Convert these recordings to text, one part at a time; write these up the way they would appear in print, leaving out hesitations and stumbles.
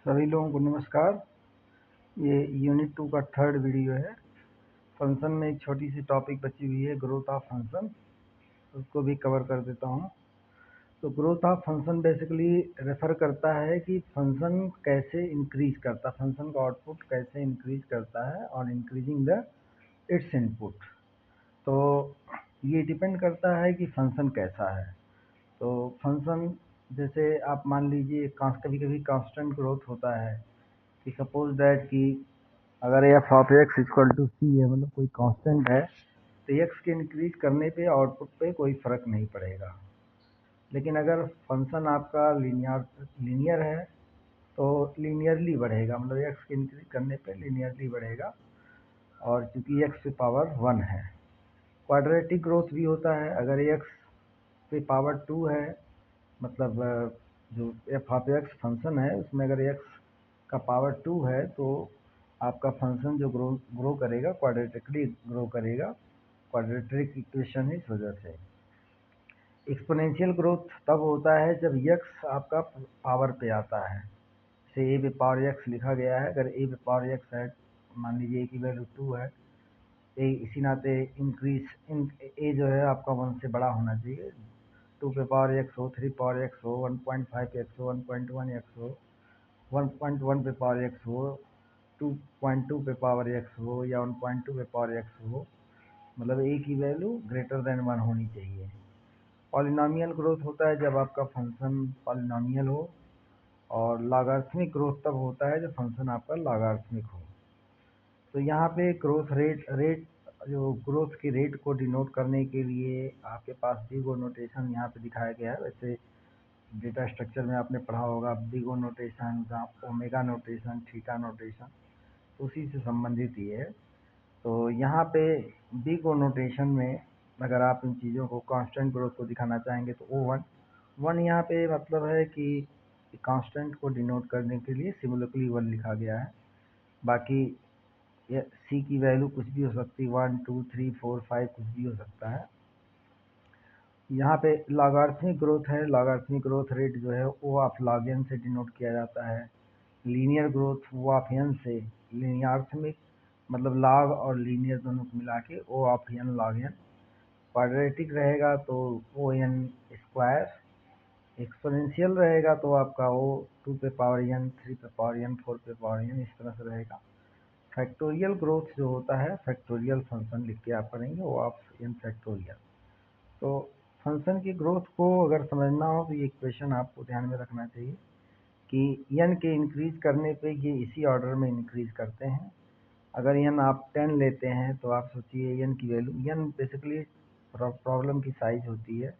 सभी लोगों को नमस्कार। ये यूनिट 2 का थर्ड वीडियो है। फंक्शन में एक छोटी सी टॉपिक बची हुई है, ग्रोथ ऑफ फंक्शन, उसको भी कवर कर देता हूँ। तो growth of function basically refer करता है कि फंक्शन कैसे इंक्रीज करता है, फंक्शन का आउटपुट कैसे इंक्रीज करता है और इंक्रीजिंग द इट्स इनपुट। तो ये डिपेंड करता है कि फंक्शन कैसा है। तो फंक्शन जैसे आप मान लीजिए कभी कभी कांस्टेंट ग्रोथ होता है कि सपोज दैट कि अगर F of X equal to C है, मतलब कोई कांस्टेंट है, तो एक्स के इंक्रीज करने पे आउटपुट पे कोई फर्क नहीं पड़ेगा। लेकिन अगर फंक्शन आपका लीनियर है तो लीनियरली बढ़ेगा, मतलब एक्स के इंक्रीज करने पे लीनियरली बढ़ेगा, और चूंकि एक्स पे पावर 1 है। क्वाड्रेटिक ग्रोथ भी होता है, अगर एक्स पे पावर 2 है, मतलब जो एफ ऑफ एक्स फंक्शन है उसमें अगर एक्स का पावर 2 है तो आपका फंक्शन जो ग्रो करेगा क्वाड्रेटिकली ग्रो करेगा, क्वाड्रेटिक इक्वेशन इस वजह से। एक्सपोनेंशियल ग्रोथ तब होता है जब एक्स आपका पावर पे आता है, जैसे ए पे पावर एक्स लिखा गया है। अगर ए पे पावर एक्स है, मान लीजिए ए की वैल्यू 2 है, ए इसी नाते ए जो है आपका 1 से बड़ा होना चाहिए। 2 पे पावर एक्स हो, 3 पावर एक्स हो, 1.5 एक्स हो, 1.1 एक्स हो, 1.1 पे पावर एक्स हो, 2.2 पे पावर एक्स हो, या 1.2 पे पावर एक्स हो, मतलब ए की वैल्यू ग्रेटर देन 1 होनी चाहिए। पॉलिनॉमियल ग्रोथ होता है जब आपका फंक्शन पॉलिनॉमियल हो, और लॉगरिथमिक ग्रोथ तब होता है जब फंक्शन आपका लॉगरिथमिक हो। तो यहाँ पे ग्रोथ रेट जो ग्रोथ की रेट को डिनोट करने के लिए आपके पास बिग ओ नोटेशन यहाँ पे दिखाया गया है। वैसे डेटा स्ट्रक्चर में आपने पढ़ा होगा big O notation, omega notation, theta notation, उसी से संबंधित ही है। तो यहाँ पे बिग ओ नोटेशन में अगर आप इन चीज़ों को कांस्टेंट ग्रोथ को दिखाना चाहेंगे तो O1 यहाँ पे मतलब है कि कांस्टेंट को डिनोट करने के लिए सिम्बॉलिकली 1 लिखा गया है। बाकी सी की वैल्यू कुछ भी हो सकती है, 1 2 3 4 5 कुछ भी हो सकता है। यहाँ पे लॉगरिथमिक ग्रोथ है, लॉगरिथमिक ग्रोथ रेट जो है ओ ऑफ लॉग एन से डिनोट किया जाता है। Linear growth O of N से, लीनियरिथमिक मतलब लॉग और लीनियर दोनों को मिला के O of N log N. Quadratic रहेगा तो ओ एन स्क्वायर। एक्सपोनेंशियल रहेगा तो आपका ओ 2 पे पावर एन, 3 पे पावर एन, 4 पे पावर एन, इस तरह से रहेगा। फैक्टोरियल ग्रोथ जो होता है, फैक्टोरियल फंक्शन लिख के आप करेंगे ओ ऑफ एन फैक्टोरियल। तो फंक्शन की ग्रोथ को अगर समझना हो तो ये इक्वेशन आपको ध्यान में रखना चाहिए कि एन के इंक्रीज करने पे ये इसी ऑर्डर में इंक्रीज करते हैं। अगर एन आप 10 लेते हैं तो आप सोचिए एन की वैल्यू, एन बेसिकली प्रॉब्लम की साइज होती है,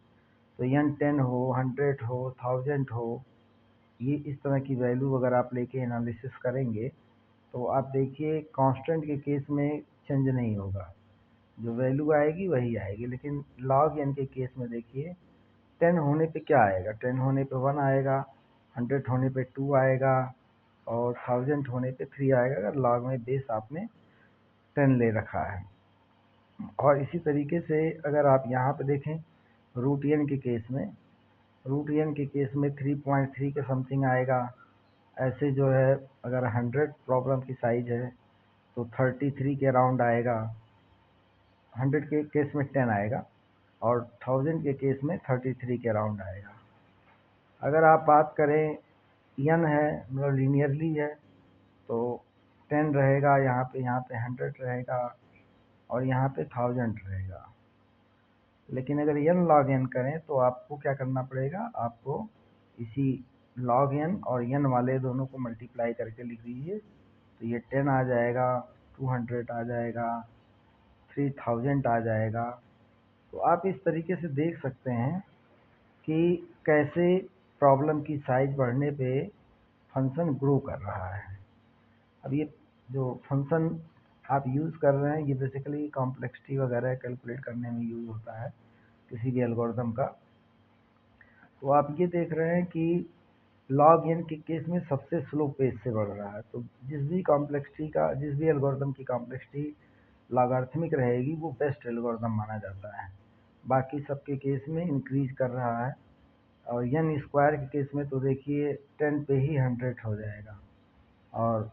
तो एन 10 हो, 100 हो, 1000 हो, ये इस तरह की वैल्यू अगर आप लेके एनालिसिस करेंगे तो आप देखिए कांस्टेंट के केस में चेंज नहीं होगा, जो वैल्यू आएगी वही आएगी। लेकिन लॉग एन के केस में देखिए 10 होने पे क्या आएगा, 10 होने पे 1 आएगा, 100 होने पे 2 आएगा, और 1000 होने पे 3 आएगा, अगर लॉग में बेस आपने 10 ले रखा है। और इसी तरीके से अगर आप यहाँ पे देखें रूट एन के केस में, रूट एन के केस में 3.3 के समथिंग आएगा। ऐसे जो है अगर 100 प्रॉब्लम की साइज है तो 33 के अराउंड आएगा, 100 के केस में 10 आएगा, और 1000 के केस में 33 के अराउंड आएगा। अगर आप बात करें एन है, मतलब लीनियरली है, तो 10 रहेगा, यहाँ पे 100 रहेगा, और यहाँ पे 1000 रहेगा। लेकिन अगर एन लॉग एन करें तो आपको क्या करना पड़ेगा, आपको इसी लॉग एन और एन वाले दोनों को मल्टीप्लाई करके लिख दीजिए, तो ये 10 आ जाएगा, 200 आ जाएगा, 3000 आ जाएगा। तो आप इस तरीके से देख सकते हैं कि कैसे प्रॉब्लम की साइज बढ़ने पे फंक्शन ग्रो कर रहा है। अब ये जो फंक्शन आप यूज़ कर रहे हैं ये बेसिकली कॉम्प्लेक्सिटी वगैरह कैलकुलेट करने में यूज़ होता है किसी भी एल्गोरिदम का। तो आप ये देख रहे हैं कि लॉग एन के केस में सबसे स्लो पेज से बढ़ रहा है। तो जिस भी एल्गोरिदम की कॉम्प्लेक्सिटी लॉगरिथमिक रहेगी वो बेस्ट एल्गोरिदम माना जाता है। बाकी सबके केस में इंक्रीज कर रहा है। और एन स्क्वायर के केस में तो देखिए 10 पे ही 100 हो जाएगा। और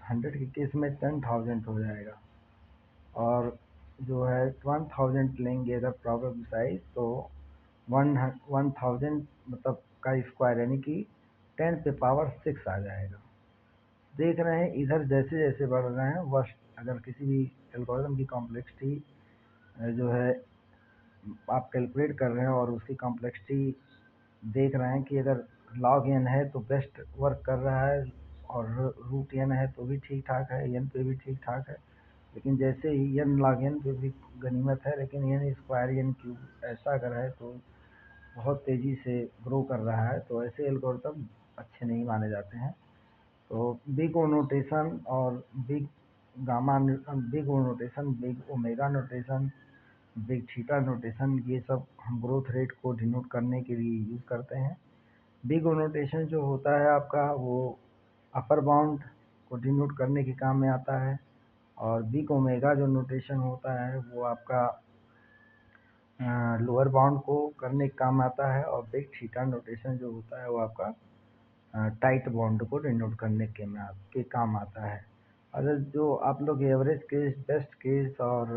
100 के केस में 10,000 हो जाएगा। और जो है 1000 लेंगे अगर प्रॉबेबल साइज तो 1000 मतलब का स्क्वायर यानी कि 10⁶ आ जाएगा। देख रहे हैं इधर जैसे जैसे बढ़ रहे हैं वर्स्ट, अगर किसी भी एल्गोरिथम की कॉम्प्लेक्सिटी जो है आप कैलकुलेट कर रहे हैं और उसकी कॉम्प्लेक्सिटी देख रहे हैं कि अगर log n है तो बेस्ट वर्क कर रहा है, और रूट n है तो भी ठीक ठाक है, n पे भी ठीक ठाक है। लेकिन जैसे ही n log n पे भी गनीमत है, लेकिन n स्क्वायर n क्यूब ऐसा अगर है तो बहुत तेज़ी से ग्रो कर रहा है, तो ऐसे एल्गोरिथम अच्छे नहीं माने जाते हैं। तो बिग ओ नोटेशन और big gamma, big O notation, big omega notation, big theta notation, ये सब हम ग्रोथ रेट को डिनोट करने के लिए यूज़ करते हैं। बिग ओ नोटेशन जो होता है आपका वो अपर बाउंड को डिनोट करने के काम में आता है, और बिग ओमेगा जो नोटेशन होता है वो आपका लोअर बाउंड को करने के काम आता है, और बिग थीटा नोटेशन जो होता है वो आपका टाइट बॉन्ड को डिनोट करने के काम आता है। अगर जो आप लोग एवरेज केस, बेस्ट केस और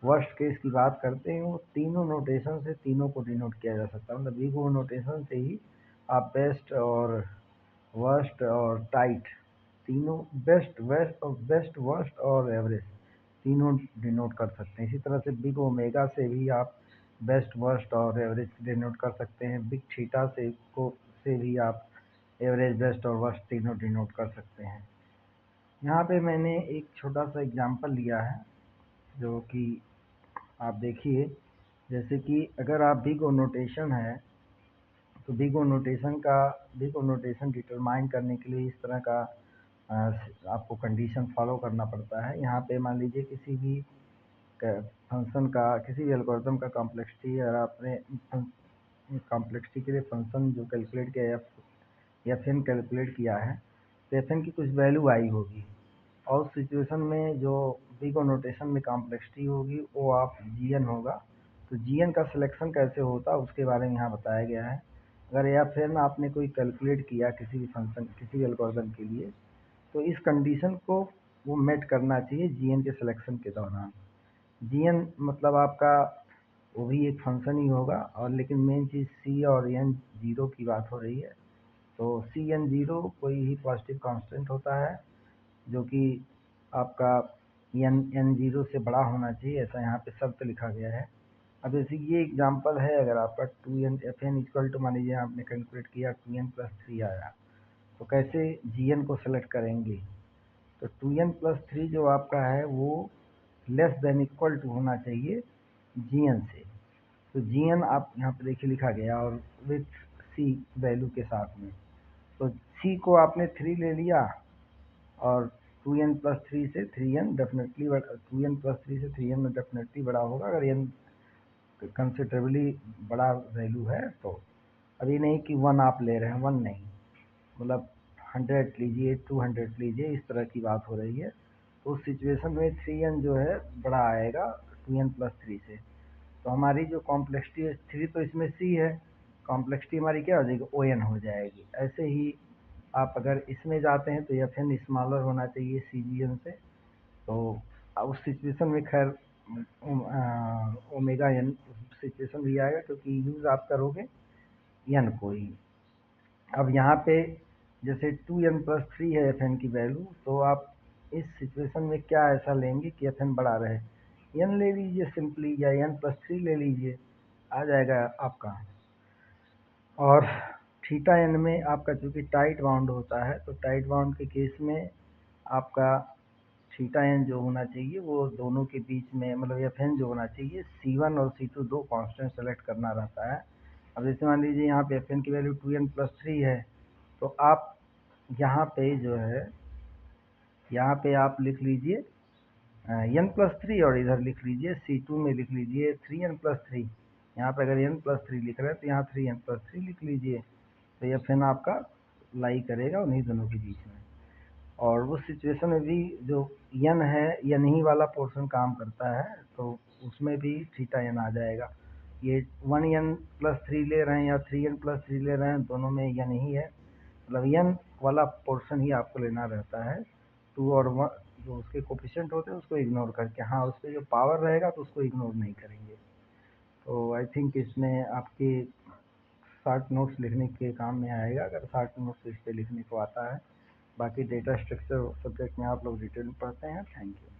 वर्स्ट केस की बात करते हैं, वो तीनों नोटेशन से तीनों को डिनोट किया जा सकता है। मतलब बिग ओ नोटेशन से ही आप बेस्ट और वर्स्ट और टाइट तीनों, बेस्ट वर्स्ट और एवरेज तीनों डिनोट कर सकते हैं। इसी तरह से बिग ओमेगा से भी आप बेस्ट वर्स्ट और एवरेज डिनोट कर सकते हैं। बिग थीटा से भी आप एवरेज बेस्ट और वर्स्ट तीनों डिनोट कर सकते हैं। यहाँ पे मैंने एक छोटा सा एग्जांपल लिया है जो कि आप देखिए, जैसे कि अगर आप बिग ओ नोटेशन है तो बिग ओ नोटेशन डिटरमाइन करने के लिए इस तरह का आपको कंडीशन फॉलो करना पड़ता है। यहाँ पे मान लीजिए किसी भी फंक्शन का, किसी भी एल्गोरिथम का कॉम्प्लेक्सिटी, अगर आपने कॉम्प्लेक्सिटी के लिए फंक्शन जो कैलकुलेट किया एफ एन कैलकुलेट किया है, तो एफ एन की कुछ वैल्यू आई होगी, और उस सिचुएशन में जो बिग ओ नोटेशन में कॉम्प्लेक्सिटी होगी वो आप जी एन होगा। तो जी एन का सिलेक्शन कैसे होता है उसके बारे में यहाँ बताया गया है। अगर एफ एन आपने कोई कैलकुलेट किया किसी भी फंक्शन, किसी भी एल्गोरिथम के लिए, तो इस कंडीशन को वो मेट करना चाहिए जी एन के सिलेक्शन के दौरान। जी एन मतलब आपका वो भी एक फंक्शन ही होगा, और लेकिन मेन चीज़ सी और एन जीरो की बात हो रही है। तो सी एन जीरो कोई ही पॉजिटिव कांस्टेंट होता है जो कि आपका एन जीरो से बड़ा होना चाहिए, ऐसा यहाँ पे शर्त लिखा गया है। अब जैसे ये एग्जांपल है, अगर आपका 2n F N equal to, मान लीजिए आपने कैलकुलेट किया 2n+3 आया, तो कैसे जी एन को सेलेक्ट करेंगे? तो 2n+3 जो आपका है वो लेस देन इक्वल टू होना चाहिए जी एन से। तो जी एन आप यहाँ पे देखिए लिखा गया, और विथ सी वैल्यू के साथ में। तो सी को आपने 3 ले लिया, और 2n+3 से 3n डेफिनेटली 2n+3 से 3n में डेफिनेटली बड़ा होगा अगर n कंसिडरेबली बड़ा वैल्यू है तो। अभी नहीं कि 1 आप ले रहे हैं, 1 नहीं, मतलब 100 लीजिए, 200 लीजिए, इस तरह की बात हो रही है। तो उस सिचुएशन में 3n जो है बड़ा आएगा 2n+3 से। तो हमारी जो कॉम्प्लेक्सिटी है 3, तो इसमें c है, कॉम्प्लेक्सिटी हमारी क्या हो जाएगी, ओ एन हो जाएगी। ऐसे ही आप अगर इसमें जाते हैं तो एफ एन स्मॉलर होना चाहिए सी जी एन से। तो उस सिचुएशन में खैर ओमेगा एन सिचुएशन भी आएगा, क्योंकि यूज़ आप करोगे एन को ही। अब यहाँ पे जैसे 2n+3 है एफ एन की वैल्यू, तो आप इस सिचुएशन में क्या ऐसा लेंगे कि एफ एन बड़ा रहे? एन ले लीजिए सिंपली, या n+3 ले लीजिए, आ जाएगा आपका। और थीटा एन में आपका चूँकि टाइट बाउंड होता है, तो टाइट बाउंड के केस में आपका थीटा एन जो होना चाहिए वो दोनों के बीच में, मतलब एफ एन जो होना चाहिए, C1 और C2 दो कांस्टेंट सेलेक्ट करना रहता है। अब जैसे मान लीजिए यहाँ पे एफ एन की वैल्यू 2n+3 है, तो आप यहाँ पे जो है, यहाँ पे आप लिख लीजिए n+3, और इधर लिख लीजिए C2 में लिख लीजिए 3n+3। यहाँ पे अगर n+3 लिख रहे हैं तो यहाँ 3n+3 लिख लीजिए, तो एफ एन आपका लाई करेगा उन्हीं दोनों के बीच में। और उस सिचुएशन में भी जो n है, n ही वाला पोर्शन काम करता है, तो उसमें भी थीटा n आ जाएगा। ये 1n+3 ले रहे हैं या 3n+3 ले रहे हैं, दोनों में n ही है, मतलब n वाला पोर्शन ही आपको लेना रहता है। 2 और 1 जो उसके कोफिशिएंट होते हैं उसको इग्नोर करके, हाँ उस पर जो पावर रहेगा तो उसको इग्नोर नहीं करेंगे। तो आई थिंक इसमें आपके शॉर्ट नोट्स लिखने के काम में आएगा, अगर शॉर्ट नोट्स इस पर लिखने को आता है। बाकी डेटा स्ट्रक्चर सब्जेक्ट में आप लोग डिटेल में पढ़ते हैं। Thank you.